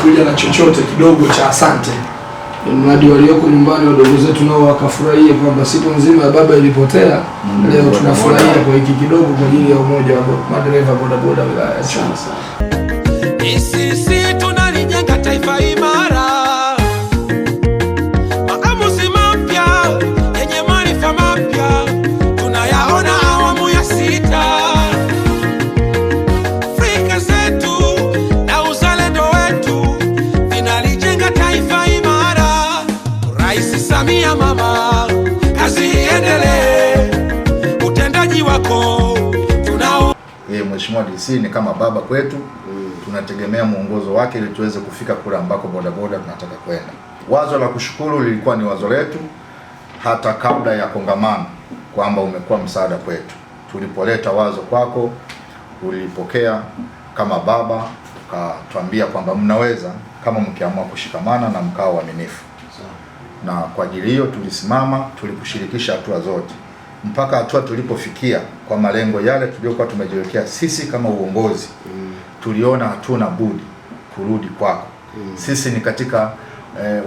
kuja na chochote kidogo cha asante, mradi walioko nyumbani wadogo zetu nao wakafurahia kwamba siku nzima ya baba ilipotea, leo tunafurahia kwa hiki kidogo kwa ajili ya umoja wa madereva bodaboda wilaya ya Chunya. Sisi tunalijenga taifa imara, maamuzi mapya yenye maarifa mapya tunayaona awamu ya 6. Afrika zetu na uzalendo wetu vinalijenga taifa imara. Rais Samia mama, kazi iendelee, utendaji wako tunao. Mheshimiwa DC ni kama baba kwetu. Tunategemea mwongozo wake ili tuweze kufika kule ambako bodaboda tunataka kwenda. Wazo la kushukuru lilikuwa ni wazo letu hata kabla ya kongamano, kwamba umekuwa msaada kwetu. Tulipoleta wazo kwako, ulipokea kama baba, ukatuambia kwamba mnaweza kama mkiamua kushikamana na mkao waaminifu. Na kwa ajili hiyo tulisimama, tulikushirikisha hatua zote mpaka hatua tulipofikia kwa malengo yale tuliyokuwa tumejiwekea sisi kama uongozi. Tuliona hatuna budi kurudi kwako. Sisi ni katika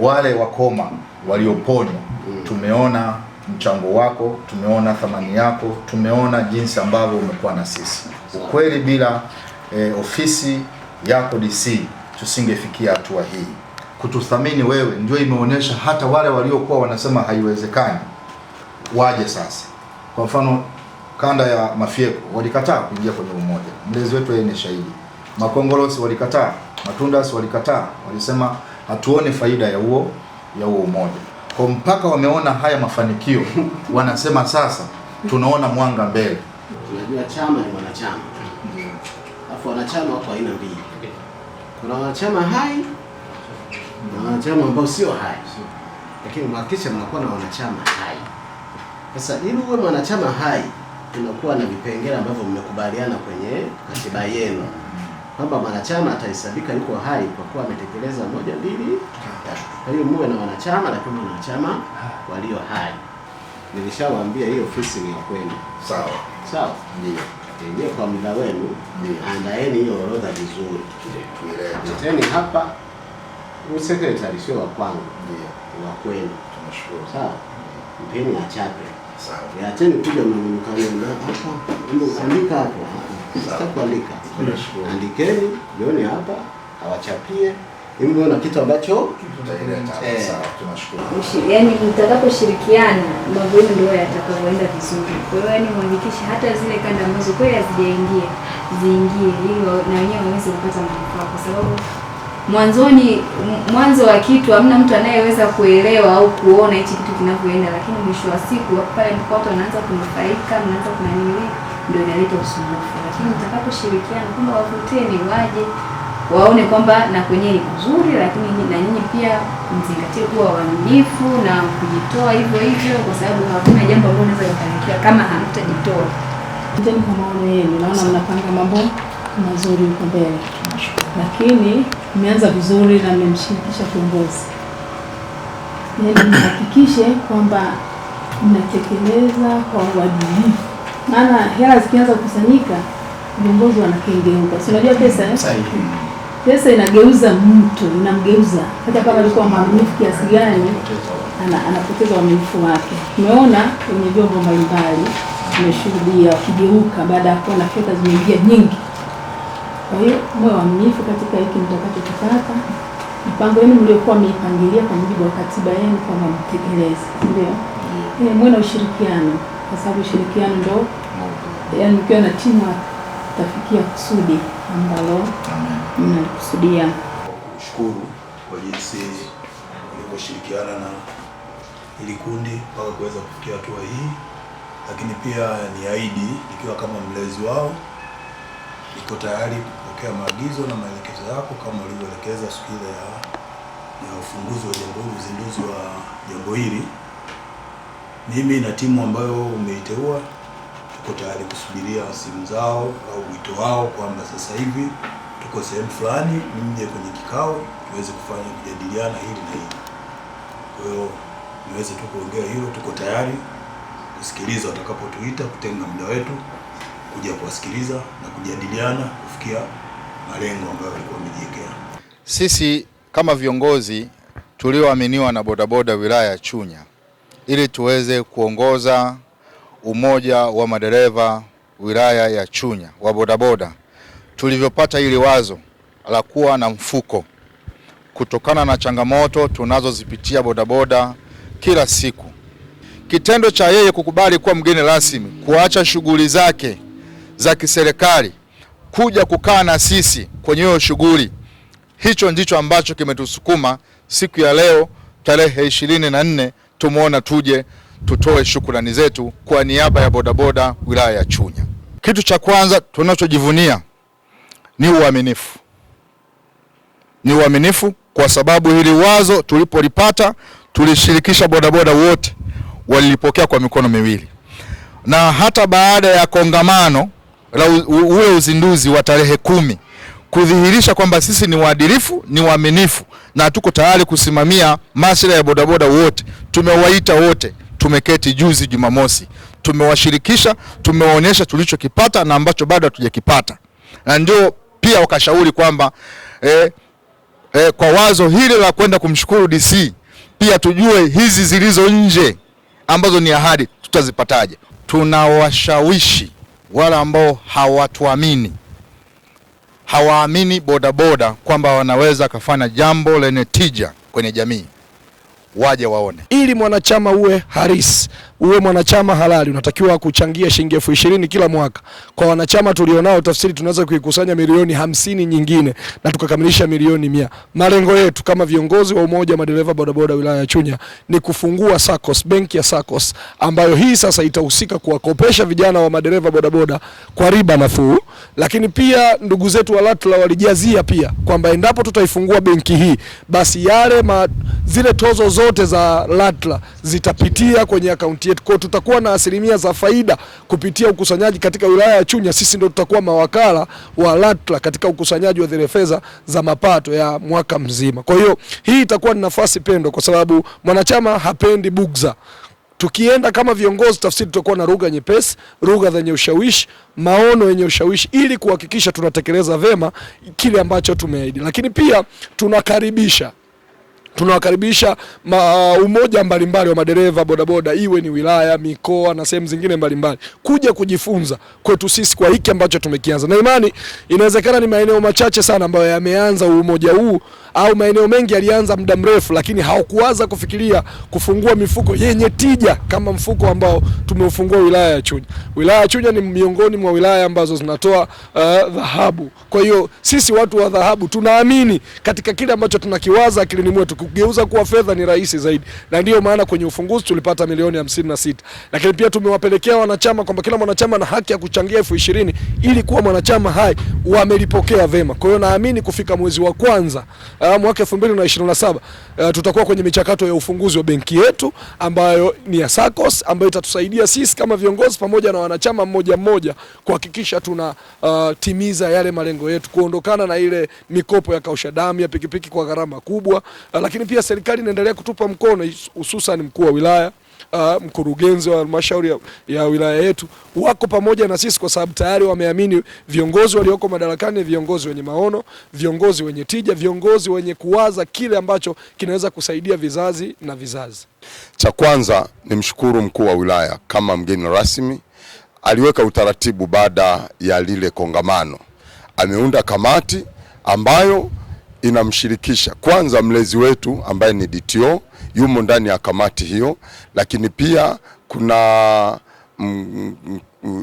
wale wakoma walioponywa. Tumeona mchango wako, tumeona thamani yako, tumeona jinsi ambavyo umekuwa na sisi. Ukweli bila ofisi yako DC tusingefikia hatua hii. Kututhamini wewe ndio imeonyesha hata wale waliokuwa wanasema haiwezekani waje sasa. Kwa mfano kanda ya Mafyeko walikataa kuingia kwenye umoja. Mlezi wetu yeye ni shahidi. Makongorosi walikataa, Matundasi walikataa, walisema hatuone faida ya huo umoja. Kwa mpaka wameona haya mafanikio, wanasema sasa tunaona mwanga mbele. Unajua chama ni wanachama. Alafu wanachama wako aina mbili. Kuna wanachama hai na wanachama ambao sio hai. Lakini mhakikisha mnakuwa na wanachama hai. Sasa ili uwe mwanachama hai, tunakuwa na vipengele ambavyo mmekubaliana kwenye katiba yenu. Kwamba mwanachama atahesabika yuko hai kwa kuwa ametekeleza 1, 2, 3. Kwa hiyo muwe na wanachama, lakini wanachama walio hai. Nilishawaambia hiyo ofisi ni ya kwenu. Sawa. Sawa? Ndio. Ndio, kwa muda wenu, andaeni hiyo orodha vizuri. Leteni hapa. Secretary sio wa kwangu. Ndio. Wa kwenu. Tunashukuru. Sawa? Mpeni achape. Sawa. Yaacheni kuja mnaonekana hapa. Ndio andika hapo. Sitakuandika. Andikeni, jioni hapa, awachapie. Ili muone kitu ambacho sawa, tunashukuru. Yaani mtakaposhirikiana mambo yenu ndio yatakayoenda vizuri. Kwa hiyo yani muhakikishe hata zile kanda ambazo kweli hazijaingia ziingie ili na wenyewe waweze kupata manufaa, kwa sababu mwanzo wa kitu hamna mtu anayeweza kuelewa au kuona hichi kitu kinavyoenda, lakini mwisho wa siku pale ndipo watu wanaanza kunufaika, mnaanza kunanili, ndio inaleta usumbufu. Lakini mtakaposhirikiana kwamba wavuteni waje waone kwamba na kwenye ni kuzuri, lakini na nyinyi pia mzingatie kuwa waaminifu na kujitoa hivyo hivyo, kwa sababu hakuna jambo ambalo unaweza kufanikiwa kama hamtajitoa. Ndani kwa maono yenu naona mnapanga mambo mazuri huko mbele. Lakini mmeanza vizuri na mmemshirikisha kiongozi. Yaani mhakikishe kwamba mnatekeleza kwa uadilifu. Maana hela zikianza kukusanyika, viongozi wanakengeuka. Si unajua pesa pesa inageuza mtu, inamgeuza. Hata kama alikuwa mwaminifu kiasi gani, anapoteza uaminifu wake. Tumeona kwenye vyombo mbalimbali, tumeshuhudia wakigeuka baada ya kuona fedha zimeingia nyingi. Kwa hiyo mwe waaminifu katika hiki mtakachokipata. Mipango yenu mliokuwa mmeipangilia kwa mujibu wa katiba yenu kwamba mtekeleze. Ndio. Mwe na ushirikiano, kwa sababu ushirikiano ndio yaani mkiwa na timu tafikia kusudi ambalo mnakusudia. Kushukuru kwa jinsi mlivyoshirikiana na ili kundi mpaka kuweza kufikia hatua hii, lakini pia niahidi nikiwa kama mlezi wao niko tayari kupokea maagizo na maelekezo yako kama ulivyoelekeza siku ile ya ufunguzi wa jambo hili, uzinduzi wa jambo hili. Mimi na timu ambayo umeiteua tuko tayari kusubiria simu zao au wito wao kwamba sasa hivi tuko sehemu fulani, mje kwenye kikao tuweze kufanya kujadiliana hili na hili. Kwa hiyo niweze tu kuongea hilo, tuko tayari kusikiliza watakapotuita, kutenga muda wetu kuja kuwasikiliza na kujadiliana kufikia malengo ambayo walikuwa wamejiwekea. Sisi kama viongozi tulioaminiwa na bodaboda wilaya ya Chunya ili tuweze kuongoza umoja wa madereva wilaya ya Chunya wa bodaboda, tulivyopata ili wazo la kuwa na mfuko kutokana na changamoto tunazozipitia bodaboda kila siku. Kitendo cha yeye kukubali kuwa mgeni rasmi, kuacha shughuli zake za kiserikali kuja kukaa na sisi kwenye hiyo shughuli, hicho ndicho ambacho kimetusukuma siku ya leo tarehe 24 tumeona tuje tutoe shukrani zetu kwa niaba ya bodaboda wilaya ya Chunya. Kitu cha kwanza tunachojivunia ni uaminifu. Ni uaminifu kwa sababu hili wazo tulipolipata tulishirikisha bodaboda wote, walilipokea kwa mikono miwili. Na hata baada ya kongamano la ule uzinduzi wa tarehe 10 kudhihirisha kwamba sisi ni waadilifu, ni waaminifu na tuko tayari kusimamia maslahi ya bodaboda wote, tumewaita wote, tumeketi juzi Jumamosi, tumewashirikisha, tumewaonyesha tulichokipata na ambacho bado hatujakipata. Na ndio pia wakashauri kwamba kwa wazo hili la kwenda kumshukuru DC pia tujue hizi zilizo nje ambazo ni ahadi tutazipataje. Tunawashawishi wale ambao hawaamini bodaboda kwamba wanaweza kufanya jambo lenye tija kwenye jamii, waje waone. Ili mwanachama uwe halisi, uwe mwanachama halali, unatakiwa kuchangia shilingi 20,000 kila mwaka. Kwa wanachama tulionao, tafsiri tunaweza kuikusanya milioni 50 nyingine na tukakamilisha milioni 100. Malengo yetu kama viongozi wa umoja wa madereva bodaboda wilaya ya Chunya ni kufungua SACCOS, benki ya SACCOS ambayo hii sasa itahusika kuwakopesha vijana wa madereva bodaboda kwa riba nafuu. Lakini pia ndugu zetu wa LATRA walijazia pia kwamba endapo tutaifungua benki hii, basi zile tozo zote za LATRA zitapitia kwenye akaunti yetu. Kwa tutakuwa na asilimia za faida kupitia ukusanyaji katika wilaya ya Chunya. Sisi ndio tutakuwa mawakala wa LATRA katika ukusanyaji wa zile fedha za mapato ya mwaka mzima. Kwa hiyo hii itakuwa ni nafasi pendo, kwa sababu mwanachama hapendi bugza. Tukienda kama viongozi, tafsiri tutakuwa na lugha nyepesi, lugha zenye ushawishi, maono yenye ushawishi, ili kuhakikisha tunatekeleza vema kile ambacho tumeahidi. Lakini pia tunawakaribisha umoja mbalimbali wa madereva bodaboda, iwe ni wilaya, mikoa na sehemu zingine mbalimbali, kuja kujifunza kwetu sisi kwa hiki ambacho tumekianza. Na imani inawezekana ni maeneo machache sana ambayo yameanza umoja huu, au maeneo mengi yalianza muda mrefu, lakini hawakuanza kufikiria kufungua mifuko yenye tija kama mfuko ambao tumeufungua wilaya ya Chunya. Wilaya ya Chunya ni miongoni mwa wilaya ambazo zinatoa dhahabu. Kwa hiyo sisi watu wa dhahabu tunaamini katika kile ambacho tunakiwaza akilini mwetu, kugeuza kuwa fedha ni rahisi zaidi. Na ndio maana kwenye ufunguzi tulipata milioni 56. Lakini pia tumewapelekea wanachama kwamba kila mwanachama na haki ya kuchangia 20,000 ili kuwa mwanachama hai, wamelipokea vema. Kwa hiyo naamini kufika mwezi wa kwanza mwaka 2027 tutakuwa kwenye michakato ya ufunguzi wa benki yetu ambayo ni ya SACCOS, ambayo itatusaidia sisi kama viongozi pamoja na wanachama mmoja mmoja kuhakikisha tuna timiza yale malengo yetu, kuondokana na ile mikopo ya kausha damu ya pikipiki kwa gharama kubwa. Lakini pia serikali inaendelea kutupa mkono, hususan mkuu wa wilaya, mkurugenzi wa halmashauri ya wilaya yetu wako pamoja na sisi, kwa sababu tayari wameamini viongozi walioko madarakani, viongozi wenye maono, viongozi wenye tija, viongozi wenye kuwaza kile ambacho kinaweza kusaidia vizazi na vizazi. Cha kwanza ni mshukuru mkuu wa wilaya kama mgeni rasmi, aliweka utaratibu baada ya lile kongamano. Ameunda kamati ambayo inamshirikisha kwanza mlezi wetu ambaye ni DTO, yumo ndani ya kamati hiyo, lakini pia kuna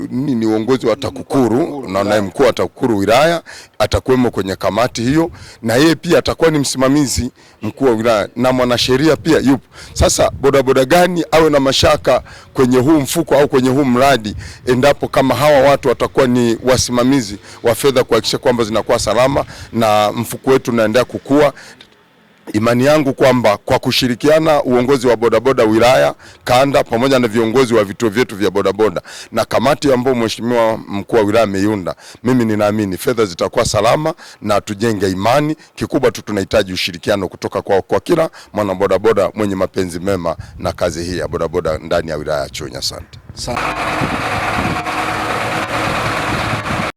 ni uongozi wa TAKUKURU na naye mkuu wa TAKUKURU wilaya atakuwemo kwenye kamati hiyo, na yeye pia atakuwa ni msimamizi mkuu wa wilaya, na mwanasheria pia yupo. Sasa bodaboda gani awe na mashaka kwenye huu mfuko au kwenye huu mradi, endapo kama hawa watu watakuwa ni wasimamizi wa fedha kuhakikisha kwamba zinakuwa salama na mfuko wetu unaendelea kukua. Imani yangu kwamba kwa kushirikiana uongozi wa bodaboda wilaya, kanda, pamoja na viongozi wa vituo vyetu vya bodaboda na kamati ambayo mheshimiwa mkuu wa wilaya ameiunda, mimi ninaamini fedha zitakuwa salama na tujenge imani. Kikubwa tu tunahitaji ushirikiano kutoka kwa kila mwana bodaboda mwenye mapenzi mema na kazi hii ya bodaboda ndani ya wilaya ya Chunya. Asante.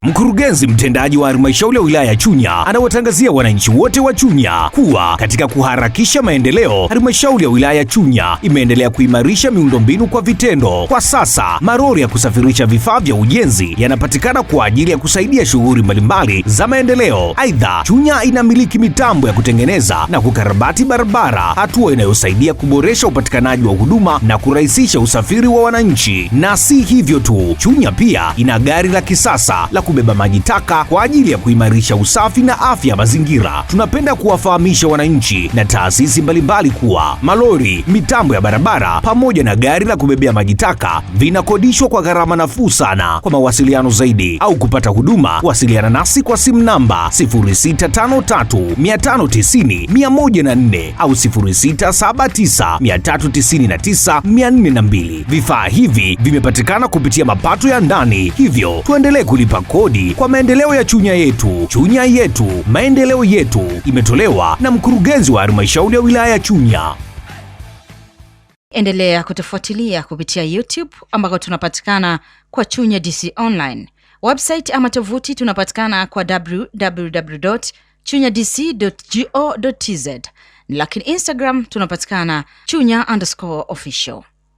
Mkurugenzi mtendaji wa halmashauri ya wilaya ya Chunya anawatangazia wananchi wote wa Chunya kuwa katika kuharakisha maendeleo, halmashauri ya wilaya ya Chunya imeendelea kuimarisha miundombinu kwa vitendo. Kwa sasa, malori ya kusafirisha vifaa vya ujenzi yanapatikana kwa ajili ya kusaidia shughuli mbalimbali za maendeleo. Aidha, Chunya inamiliki mitambo ya kutengeneza na kukarabati barabara, hatua inayosaidia kuboresha upatikanaji wa huduma na kurahisisha usafiri wa wananchi. Na si hivyo tu, Chunya pia ina gari la kisasa la kubeba maji taka kwa ajili ya kuimarisha usafi na afya ya mazingira. Tunapenda kuwafahamisha wananchi na taasisi mbalimbali kuwa malori, mitambo ya barabara pamoja na gari la kubebea maji taka vinakodishwa kwa gharama nafuu sana. Kwa mawasiliano zaidi au kupata huduma, wasiliana nasi kwa simu namba 0653590104 au 0679399402. Vifaa hivi vimepatikana kupitia mapato ya ndani, hivyo tuendelee kulipa kodi kwa maendeleo ya Chunya yetu. Chunya yetu, maendeleo yetu. Imetolewa na mkurugenzi wa halmashauri ya wilaya ya Chunya. Endelea kutufuatilia kupitia YouTube ambako tunapatikana kwa Chunya DC Online. Website ama tovuti tunapatikana kwa www.chunyadc.go.tz. Lakini Instagram tunapatikana Chunya_official.